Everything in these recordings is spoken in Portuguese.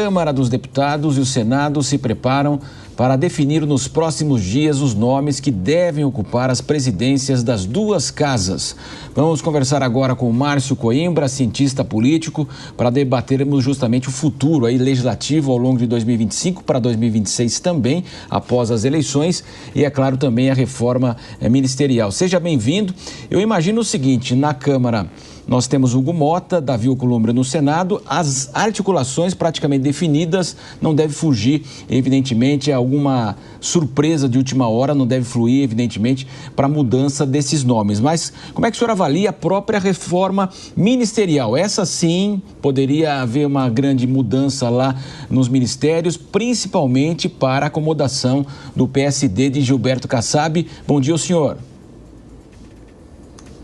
A Câmara dos Deputados e o Senado se preparam para definir nos próximos dias os nomes que devem ocupar as presidências das duas casas. Vamos conversar agora com o Márcio Coimbra, cientista político, para debatermos justamente o futuro legislativo ao longo de 2025 para 2026 também, após as eleições, e é claro também a reforma ministerial. Seja bem-vindo. Eu imagino o seguinte, na Câmara nós temos Hugo Mota, Davi Alcolumbre no Senado, as articulações praticamente definidas, não deve fugir, evidentemente, alguma surpresa de última hora, não deve fluir, evidentemente, para a mudança desses nomes. Mas como é que o senhor avalia a própria reforma ministerial? Essa sim, poderia haver uma grande mudança lá nos ministérios, principalmente para a acomodação do PSD de Gilberto Kassab. Bom dia, senhor.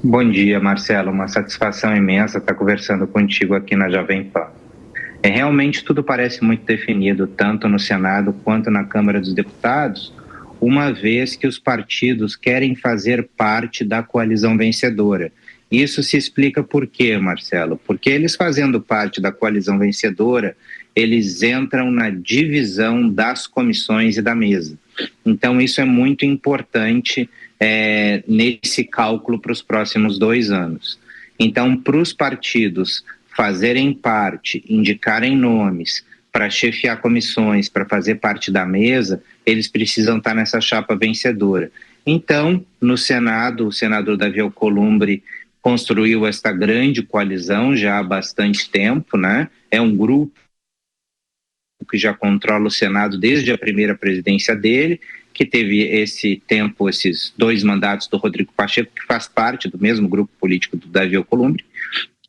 Bom dia, Marcelo. Uma satisfação imensa estar conversando contigo aqui na Jovem Pan. Realmente tudo parece muito definido, tanto no Senado quanto na Câmara dos Deputados, uma vez que os partidos querem fazer parte da coalizão vencedora. Isso se explica por quê, Marcelo? Porque eles fazendo parte da coalizão vencedora, eles entram na divisão das comissões e da mesa. Então, isso é muito importante nesse cálculo para os próximos 2 anos. Então, para os partidos fazerem parte, indicarem nomes para chefiar comissões, para fazer parte da mesa, eles precisam estar nessa chapa vencedora. Então, no Senado, o senador Davi Alcolumbre construiu esta grande coalizão já há bastante tempo, né? É um grupo que já controla o Senado desde a primeira presidência dele, que teve esse tempo, esses 2 mandatos do Rodrigo Pacheco, que faz parte do mesmo grupo político do Davi Alcolumbre.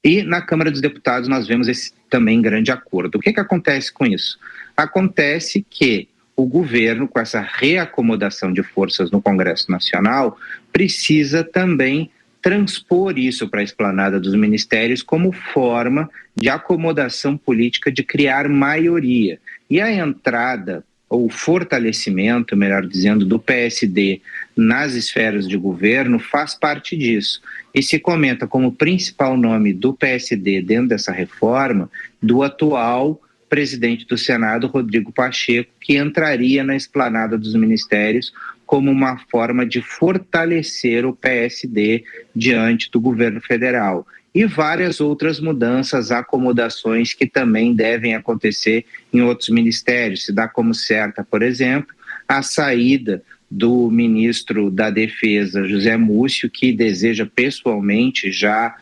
E na Câmara dos Deputados nós vemos esse também grande acordo. O que acontece com isso? Acontece que o governo, com essa reacomodação de forças no Congresso Nacional, precisa também transpor isso para a esplanada dos ministérios como forma de acomodação política, de criar maioria. E a entrada, ou o fortalecimento, melhor dizendo, do PSD nas esferas de governo faz parte disso. E se comenta como principal nome do PSD dentro dessa reforma, do atual presidente do Senado, Rodrigo Pacheco, que entraria na esplanada dos ministérios como uma forma de fortalecer o PSD diante do governo federal. E várias outras mudanças, acomodações que também devem acontecer em outros ministérios. Se dá como certa, por exemplo, a saída do ministro da Defesa, José Múcio, que deseja pessoalmente já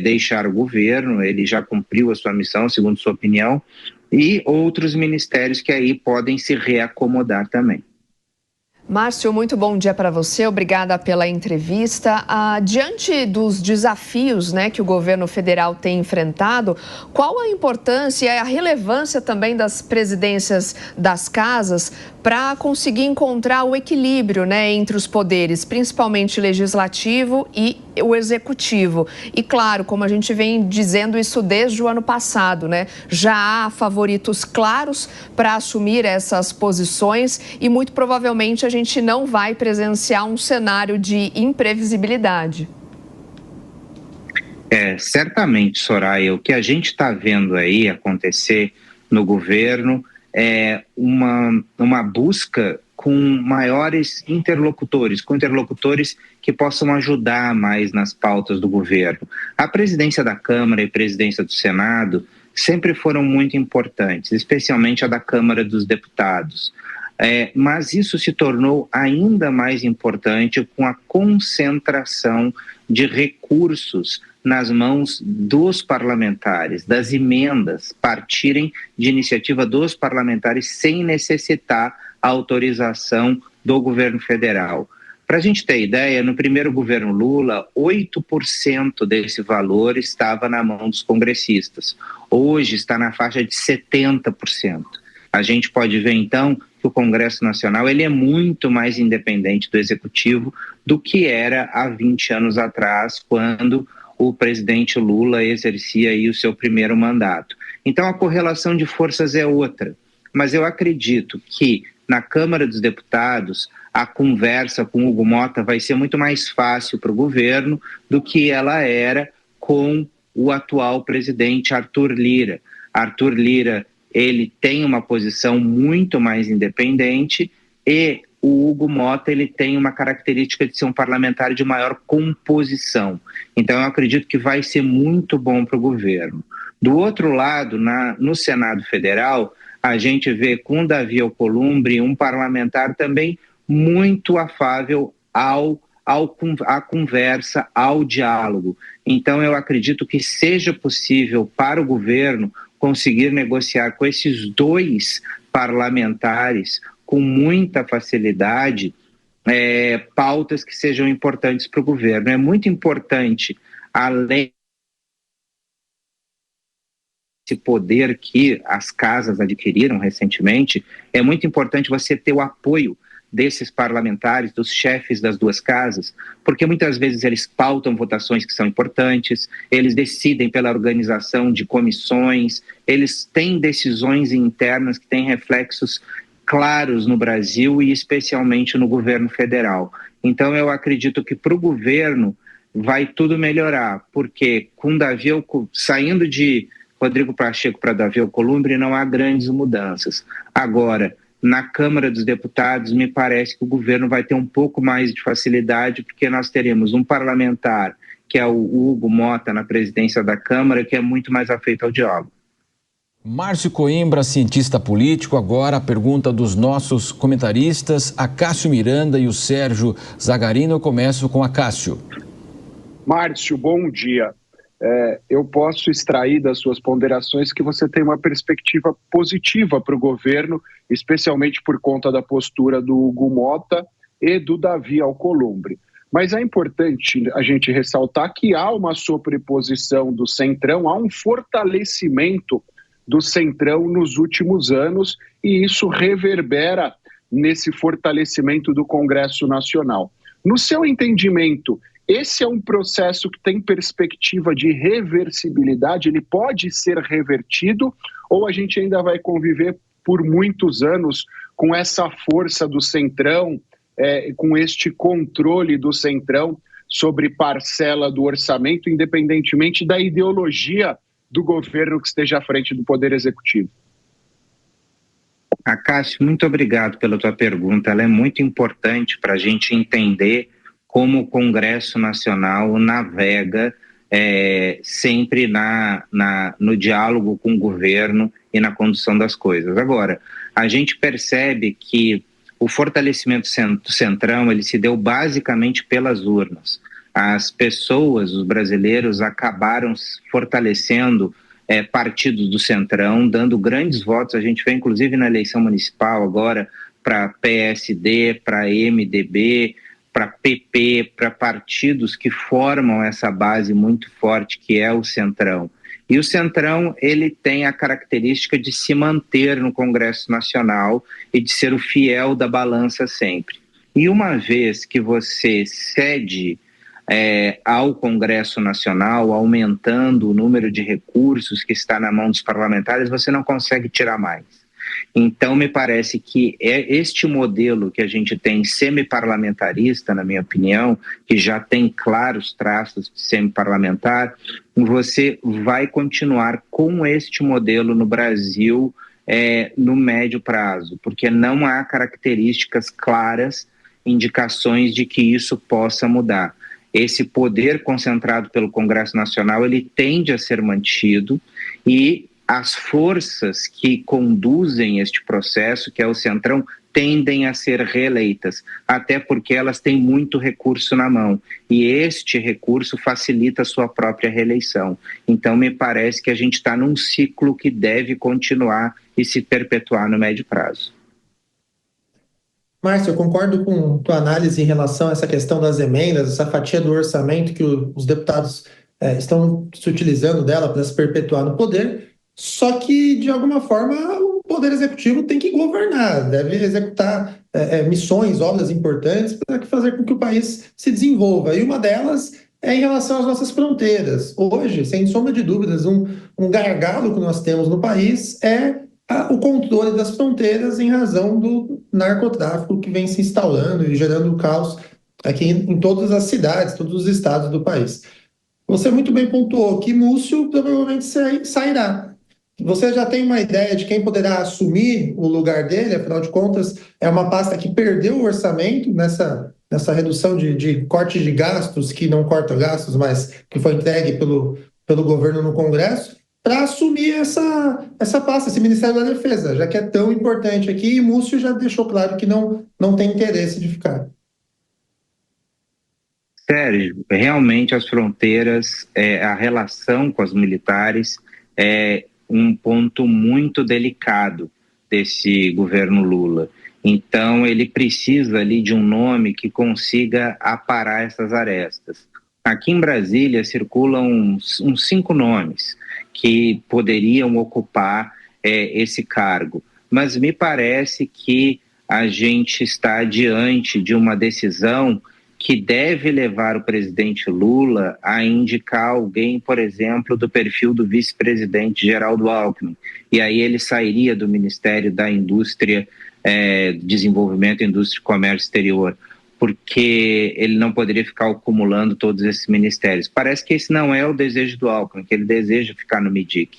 deixar o governo, ele já cumpriu a sua missão, segundo sua opinião, e outros ministérios que aí podem se reacomodar também. Márcio, muito bom dia para você, obrigada pela entrevista. Diante dos desafios, que o governo federal tem enfrentado, qual a importância e a relevância também das presidências das casas para conseguir encontrar o equilíbrio entre os poderes, principalmente legislativo e o executivo? E claro, como a gente vem dizendo isso desde o ano passado, já há favoritos claros para assumir essas posições e muito provavelmente a gente não vai presenciar um cenário de imprevisibilidade. Certamente, Soraya, o que a gente está vendo aí acontecer no governo é uma busca com maiores interlocutores, com interlocutores que possam ajudar mais nas pautas do governo. A presidência da Câmara e a presidência do Senado sempre foram muito importantes, especialmente a da Câmara dos Deputados. Mas isso se tornou ainda mais importante com a concentração de recursos nas mãos dos parlamentares, das emendas partirem de iniciativa dos parlamentares sem necessitar a autorização do governo federal. Para a gente ter ideia, no primeiro governo Lula, 8% desse valor estava na mão dos congressistas. Hoje está na faixa de 70%. A gente pode ver, então, que o Congresso Nacional ele é muito mais independente do Executivo do que era há 20 anos atrás, quando o presidente Lula exercia aí o seu primeiro mandato. Então, a correlação de forças é outra. Mas eu acredito que, na Câmara dos Deputados, a conversa com Hugo Mota vai ser muito mais fácil para o governo do que ela era com o atual presidente Arthur Lira. Arthur Lira ele tem uma posição muito mais independente e o Hugo Mota ele tem uma característica de ser um parlamentar de maior composição. Então, eu acredito que vai ser muito bom para o governo. Do outro lado, no Senado Federal, a gente vê com Davi Alcolumbre um parlamentar também muito afável à conversa, ao diálogo. Então, eu acredito que seja possível para o governo conseguir negociar com esses dois parlamentares com muita facilidade pautas que sejam importantes para o governo. É muito importante, além desse poder que as casas adquiriram recentemente, é muito importante você ter o apoio desses parlamentares, dos chefes das duas casas, porque muitas vezes eles pautam votações que são importantes, eles decidem pela organização de comissões, eles têm decisões internas que têm reflexos claros no Brasil e especialmente no governo federal. Então eu acredito que para o governo vai tudo melhorar, porque com saindo de Rodrigo Pacheco para Davi Alcolumbre não há grandes mudanças. Agora, na Câmara dos Deputados, me parece que o governo vai ter um pouco mais de facilidade, porque nós teremos um parlamentar, que é o Hugo Mota, na presidência da Câmara, que é muito mais afeito ao diálogo. Márcio Coimbra, cientista político. Agora a pergunta dos nossos comentaristas, Acácio Miranda e o Sérgio Zagarino. Eu começo com Acácio. Márcio, bom dia. Eu posso extrair das suas ponderações que você tem uma perspectiva positiva para o governo, especialmente por conta da postura do Hugo Mota e do Davi Alcolumbre. Mas é importante a gente ressaltar que há uma sobreposição do Centrão, há um fortalecimento do Centrão nos últimos anos e isso reverbera nesse fortalecimento do Congresso Nacional. No seu entendimento, esse é um processo que tem perspectiva de reversibilidade, ele pode ser revertido ou a gente ainda vai conviver por muitos anos com essa força do Centrão, com este controle do Centrão sobre parcela do orçamento, independentemente da ideologia do governo que esteja à frente do Poder Executivo? Acácio, muito obrigado pela tua pergunta. Ela é muito importante para a gente entender como o Congresso Nacional navega sempre no diálogo com o governo e na condução das coisas. Agora, a gente percebe que o fortalecimento do Centrão ele se deu basicamente pelas urnas. As pessoas, os brasileiros, acabaram fortalecendo partidos do Centrão, dando grandes votos. A gente vê, inclusive, na eleição municipal agora, para PSD, para MDB, para PP, para partidos que formam essa base muito forte que é o Centrão. E o Centrão, ele tem a característica de se manter no Congresso Nacional e de ser o fiel da balança sempre. E uma vez que você cede ao Congresso Nacional, aumentando o número de recursos que está na mão dos parlamentares, você não consegue tirar mais. Então, me parece que este modelo que a gente tem semi-parlamentarista, na minha opinião, que já tem claros traços de semi-parlamentar, você vai continuar com este modelo no Brasil no médio prazo, porque não há características claras, indicações de que isso possa mudar. Esse poder concentrado pelo Congresso Nacional, ele tende a ser mantido e as forças que conduzem este processo, que é o Centrão, tendem a ser reeleitas, até porque elas têm muito recurso na mão e este recurso facilita a sua própria reeleição. Então, me parece que a gente está num ciclo que deve continuar e se perpetuar no médio prazo. Márcio, eu concordo com tua análise em relação a essa questão das emendas, essa fatia do orçamento que os deputados estão se utilizando dela para se perpetuar no poder, só que, de alguma forma, o Poder Executivo tem que governar, deve executar missões, obras importantes para fazer com que o país se desenvolva. E uma delas é em relação às nossas fronteiras. Hoje, sem sombra de dúvidas, um gargalo que nós temos no país é o controle das fronteiras em razão do narcotráfico que vem se instalando e gerando caos aqui em todas as cidades, todos os estados do país. Você muito bem pontuou que Múcio provavelmente sairá. Você já tem uma ideia de quem poderá assumir o lugar dele? Afinal de contas, é uma pasta que perdeu o orçamento nessa redução de corte de gastos, que não corta gastos, mas que foi entregue pelo governo no Congresso, para assumir essa pasta, esse Ministério da Defesa, já que é tão importante aqui, e Múcio já deixou claro que não tem interesse de ficar. Sérgio, realmente as fronteiras, a relação com os militares é um ponto muito delicado desse governo Lula. Então, ele precisa ali de um nome que consiga aparar essas arestas. Aqui em Brasília circulam uns 5 nomes que poderiam ocupar esse cargo, mas me parece que a gente está diante de uma decisão que deve levar o presidente Lula a indicar alguém, por exemplo, do perfil do vice-presidente Geraldo Alckmin. E aí ele sairia do Ministério da Indústria, Desenvolvimento, Indústria e Comércio Exterior, porque ele não poderia ficar acumulando todos esses ministérios. Parece que esse não é o desejo do Alckmin, que ele deseja ficar no MIDIC.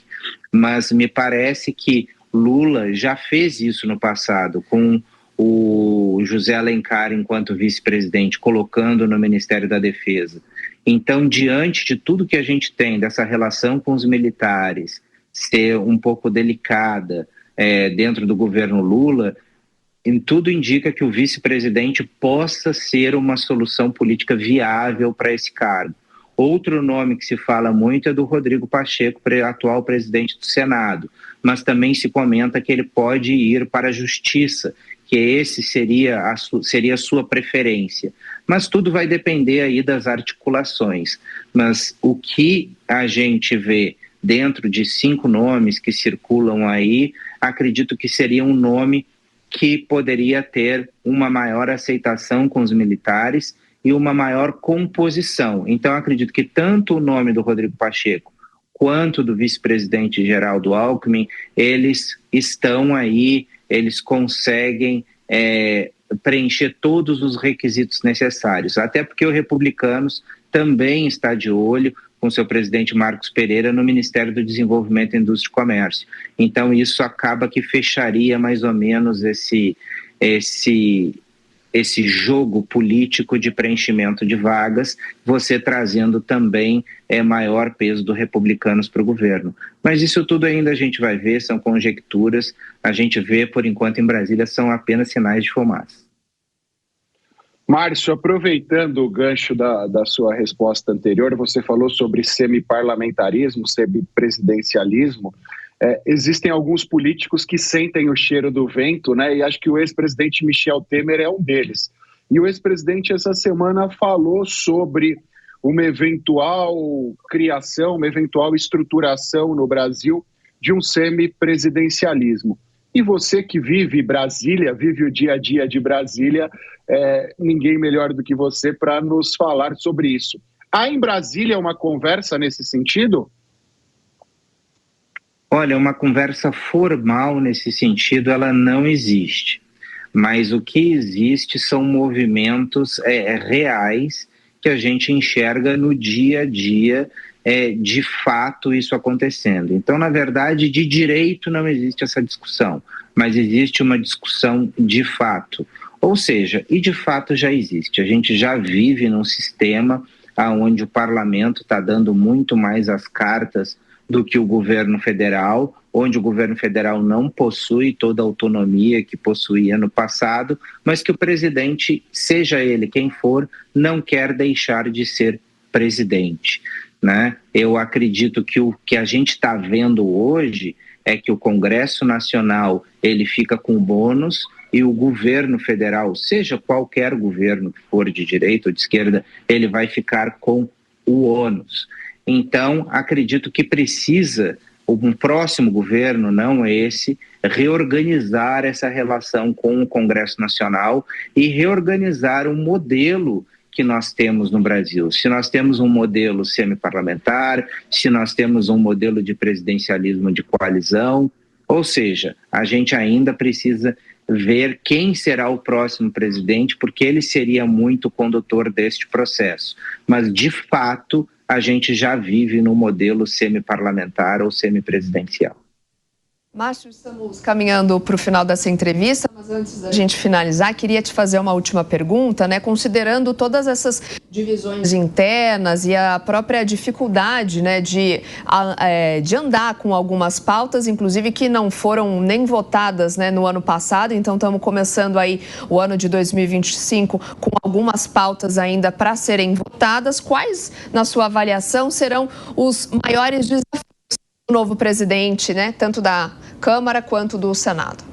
Mas me parece que Lula já fez isso no passado, com o José Alencar enquanto vice-presidente, colocando no Ministério da Defesa. Então, diante de tudo que a gente tem dessa relação com os militares ser um pouco delicada dentro do governo Lula, tudo indica que o vice-presidente possa ser uma solução política viável para esse cargo. Outro nome que se fala muito é do Rodrigo Pacheco, atual presidente do Senado, mas também se comenta que ele pode ir para a Justiça, que esse seria a sua preferência. Mas tudo vai depender aí das articulações. Mas o que a gente vê dentro de 5 nomes que circulam aí, acredito que seria um nome que poderia ter uma maior aceitação com os militares e uma maior composição. Então, acredito que tanto o nome do Rodrigo Pacheco quanto do vice-presidente Geraldo Alckmin, eles estão aí, eles conseguem preencher todos os requisitos necessários, até porque o Republicanos também está de olho com seu presidente Marcos Pereira no Ministério do Desenvolvimento, Indústria e Comércio. Então, isso acaba que fecharia mais ou menos esse jogo político de preenchimento de vagas, você trazendo também maior peso do Republicanos para o governo. Mas isso tudo ainda a gente vai ver, são conjecturas, a gente vê, por enquanto, em Brasília, são apenas sinais de fumaça. Márcio, aproveitando o gancho da sua resposta anterior, você falou sobre semiparlamentarismo, semipresidencialismo. Existem alguns políticos que sentem o cheiro do vento, né? E acho que o ex-presidente Michel Temer é um deles. E o ex-presidente essa semana falou sobre uma eventual criação, uma eventual estruturação no Brasil de um semipresidencialismo. E você que vive Brasília, vive o dia a dia de Brasília, ninguém melhor do que você para nos falar sobre isso. Há em Brasília uma conversa nesse sentido? Olha, uma conversa formal nesse sentido, ela não existe. Mas o que existe são movimentos reais que a gente enxerga no dia a dia, de fato, isso acontecendo. Então, na verdade, de direito não existe essa discussão, mas existe uma discussão de fato. Ou seja, e de fato já existe. A gente já vive num sistema onde o parlamento está dando muito mais as cartas do que o governo federal, onde o governo federal não possui toda a autonomia que possuía no passado, mas que o presidente, seja ele quem for, não quer deixar de ser presidente, né? Eu acredito que o que a gente está vendo hoje é que o Congresso Nacional ele fica com bônus e o governo federal, seja qualquer governo que for de direita ou de esquerda, ele vai ficar com o ônus. Então, acredito que precisa, um próximo governo, não esse, reorganizar essa relação com o Congresso Nacional e reorganizar um modelo que nós temos no Brasil. Se nós temos um modelo semiparlamentar, se nós temos um modelo de presidencialismo de coalizão, ou seja, a gente ainda precisa ver quem será o próximo presidente, porque ele seria muito condutor deste processo. Mas, de fato, a gente já vive no modelo semiparlamentar ou semipresidencial. Márcio, estamos caminhando para o final dessa entrevista, mas antes da gente finalizar, queria te fazer uma última pergunta, né? Considerando todas essas divisões internas e a própria dificuldade, né, de andar com algumas pautas, inclusive que não foram nem votadas, né, no ano passado, então estamos começando aí o ano de 2025 com algumas pautas ainda para serem votadas. Quais, na sua avaliação, serão os maiores desafios do novo presidente, né, tanto da Câmara quanto do Senado?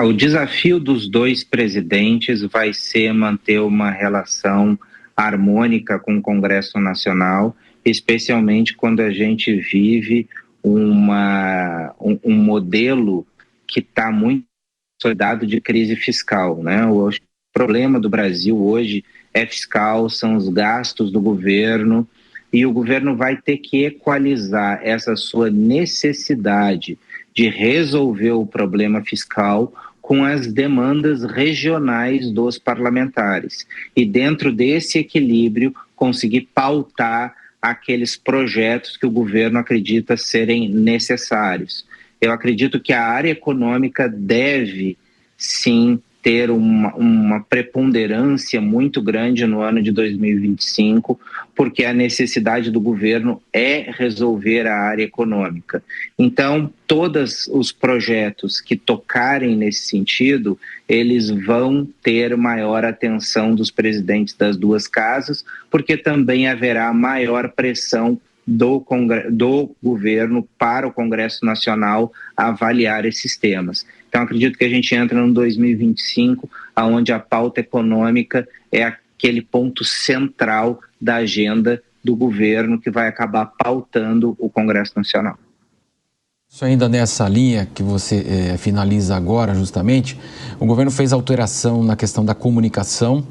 O desafio dos dois presidentes vai ser manter uma relação harmônica com o Congresso Nacional, especialmente quando a gente vive um modelo que está muito consolidado de crise fiscal, né? O problema do Brasil hoje é fiscal, são os gastos do governo, e o governo vai ter que equalizar essa sua necessidade de resolver o problema fiscal com as demandas regionais dos parlamentares. E dentro desse equilíbrio, conseguir pautar aqueles projetos que o governo acredita serem necessários. Eu acredito que a área econômica deve, sim, ter uma preponderância muito grande no ano de 2025, porque a necessidade do governo é resolver a área econômica. Então, todos os projetos que tocarem nesse sentido, eles vão ter maior atenção dos presidentes das duas casas, porque também haverá maior pressão do governo para o Congresso Nacional avaliar esses temas. Então, acredito que a gente entra no 2025, onde a pauta econômica é aquele ponto central da agenda do governo que vai acabar pautando o Congresso Nacional. Isso ainda nessa linha que você finaliza agora, justamente, o governo fez alteração na questão da comunicação.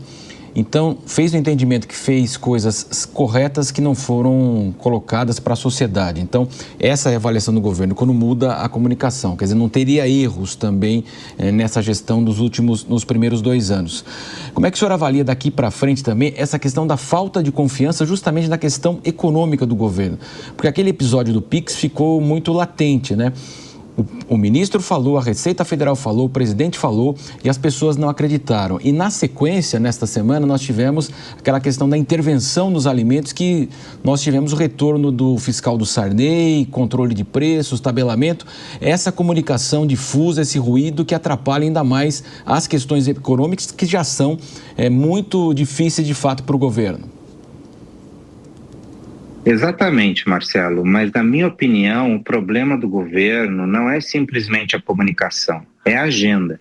Então, fez o entendimento que fez coisas corretas que não foram colocadas para a sociedade. Então, essa é a avaliação do governo, quando muda a comunicação. Quer dizer, não teria erros também nessa gestão nos primeiros 2 anos. Como é que o senhor avalia daqui para frente também essa questão da falta de confiança justamente na questão econômica do governo? Porque aquele episódio do PIX ficou muito latente, né? O ministro falou, a Receita Federal falou, o presidente falou e as pessoas não acreditaram. E na sequência, nesta semana, nós tivemos aquela questão da intervenção nos alimentos, que nós tivemos o retorno do fiscal do Sarney, controle de preços, tabelamento, essa comunicação difusa, esse ruído que atrapalha ainda mais as questões econômicas que já são muito difíceis de fato para o governo. Exatamente, Marcelo, mas na minha opinião o problema do governo não é simplesmente a comunicação, é a agenda.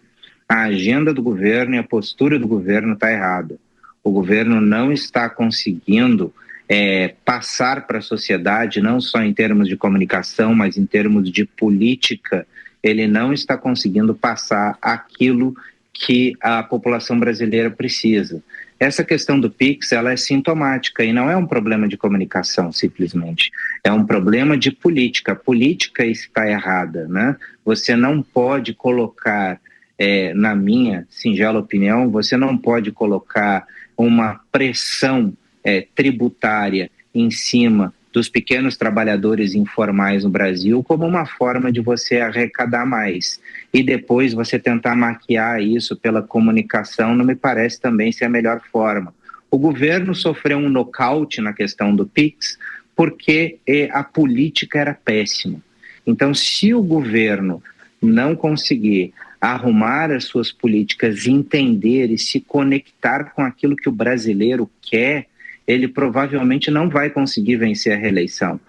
A agenda do governo e a postura do governo está errada. O governo não está conseguindo passar para a sociedade, não só em termos de comunicação, mas em termos de política, ele não está conseguindo passar aquilo que a população brasileira precisa. Essa questão do PIX, ela é sintomática e não é um problema de comunicação, simplesmente. É um problema de política. A política está errada, né? Você não pode colocar, na minha singela opinião, você não pode colocar uma pressão tributária em cima dos pequenos trabalhadores informais no Brasil como uma forma de você arrecadar mais. E depois você tentar maquiar isso pela comunicação não me parece também ser a melhor forma. O governo sofreu um nocaute na questão do PIX porque a política era péssima. Então, se o governo não conseguir arrumar as suas políticas, entender e se conectar com aquilo que o brasileiro quer, ele provavelmente não vai conseguir vencer a reeleição.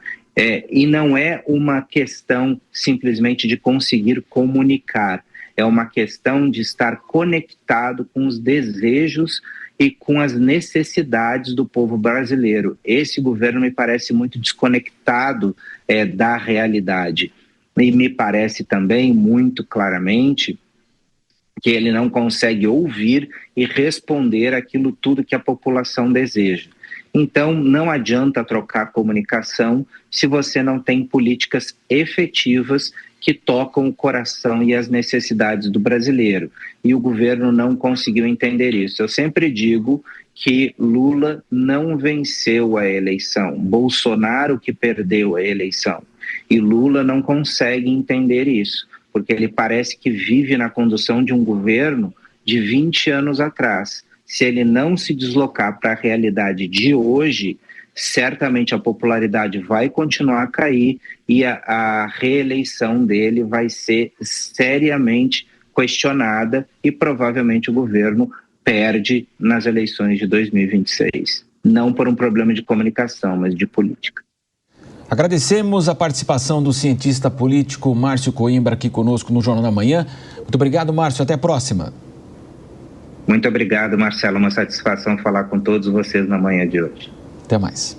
E não é uma questão simplesmente de conseguir comunicar, é uma questão de estar conectado com os desejos e com as necessidades do povo brasileiro. Esse governo me parece muito desconectado da realidade. E me parece também muito claramente que ele não consegue ouvir e responder aquilo tudo que a população deseja. Então, não adianta trocar comunicação se você não tem políticas efetivas que tocam o coração e as necessidades do brasileiro. E o governo não conseguiu entender isso. Eu sempre digo que Lula não venceu a eleição, Bolsonaro que perdeu a eleição. E Lula não consegue entender isso, porque ele parece que vive na condução de um governo de 20 anos atrás. Se ele não se deslocar para a realidade de hoje, certamente a popularidade vai continuar a cair e a reeleição dele vai ser seriamente questionada e provavelmente o governo perde nas eleições de 2026. Não por um problema de comunicação, mas de política. Agradecemos a participação do cientista político Márcio Coimbra aqui conosco no Jornal da Manhã. Muito obrigado, Márcio. Até a próxima. Muito obrigado, Marcelo. Uma satisfação falar com todos vocês na manhã de hoje. Até mais.